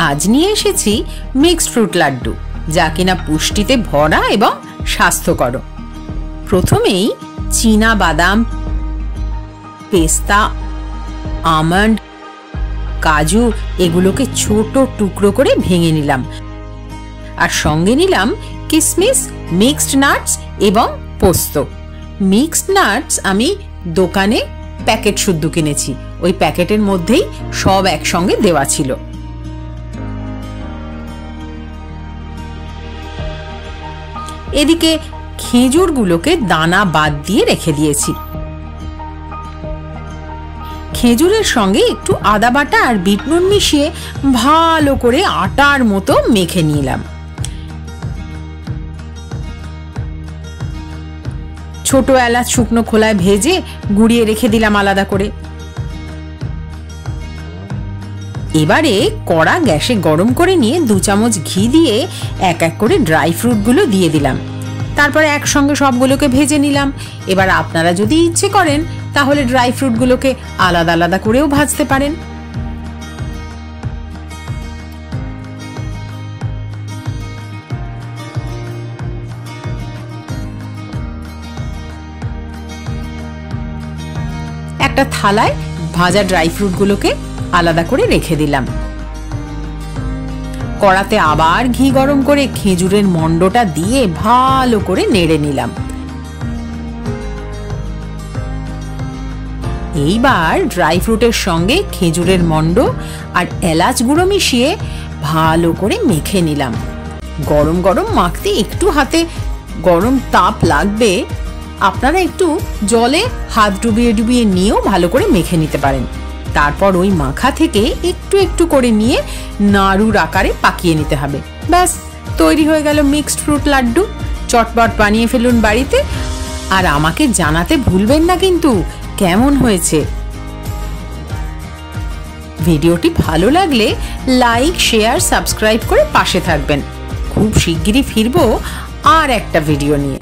আজ নিয়ে এসেছি মিক্সড ফ্রুট লাড্ডু, যা কিনা পুষ্টিতে ভরা এবং স্বাস্থ্যকর। প্রথমেই চীনা বাদাম, পেস্তা, আমন্ড, কাজু এগুলোকে ছোট টুকরো করে ভেঙে নিলাম, আর সঙ্গে নিলাম কিশমিশ, মিক্সড নাটস এবং পোস্ত। মিক্সড নাটস আমি দোকানে প্যাকেট শুদ্ধ কিনেছি, ওই প্যাকেটের মধ্যেই সব একসঙ্গে দেওয়া ছিল। এদিকে খেজুরগুলোকে দানা বাদ দিয়ে রেখে দিয়েছি। খেজুরের সঙ্গে একটু আদা বাটা আর বিট নুন মিশিয়ে ভালো করে আটার মতো মেখে নিলাম। ছোট এলাচ শুকনো খোলায় ভেজে গুঁড়িয়ে রেখে দিলাম আলাদা করে। এবারে কড়া গ্যাসে গরম করে নিয়ে 2 চামচ ঘি দিয়ে এক এক করে ড্রাই ফ্রুটগুলো দিয়ে দিলাম। তারপরে একসঙ্গে সবগুলোকে ভেজে নিলাম। এবার আপনারা যদি ইচ্ছে করেন তাহলে ড্রাই ফ্রুটগুলোকে আলাদা আলাদা করেও ভাজতে পারেন। একটা থালায় ভাজা ড্রাই ফ্রুটগুলোকে আলাদা করে রেখে দিলাম। কড়াতে আবার ঘি গরম করে খেজুরের মন্ডটা দিয়ে ভালো করে নেড়ে নিলাম। এইবার ড্রাই ফ্রুটের সঙ্গে খেজুরের মন্ড আর এলাচ গুঁড়ো মিশিয়ে ভালো করে মেখে নিলাম। গরম গরম মাখতে একটু হাতে গরম তাপ লাগবে, আপনারা একটু জলে হাত ডুবিয়ে ডুবিয়ে নিয়েও ভালো করে মেখে নিতে পারেন। তারপর ওই মাখা থেকে একটু একটু করে নিয়ে নাড়ুর আকারে পাকিয়ে নিতে হবে। ব্যাস তৈরি হয়ে গেল মিক্সড ফ্রুট লাড্ডু। চটপট বানিয়ে ফেলুন বাড়িতে, আর আমাকে জানাতে ভুলবেন না কিন্তু কেমন হয়েছে। ভিডিওটি ভালো লাগলে লাইক, শেয়ার, সাবস্ক্রাইব করে পাশে থাকবেন। খুব শিগগিরই ফিরবো আর একটা ভিডিও নিয়ে।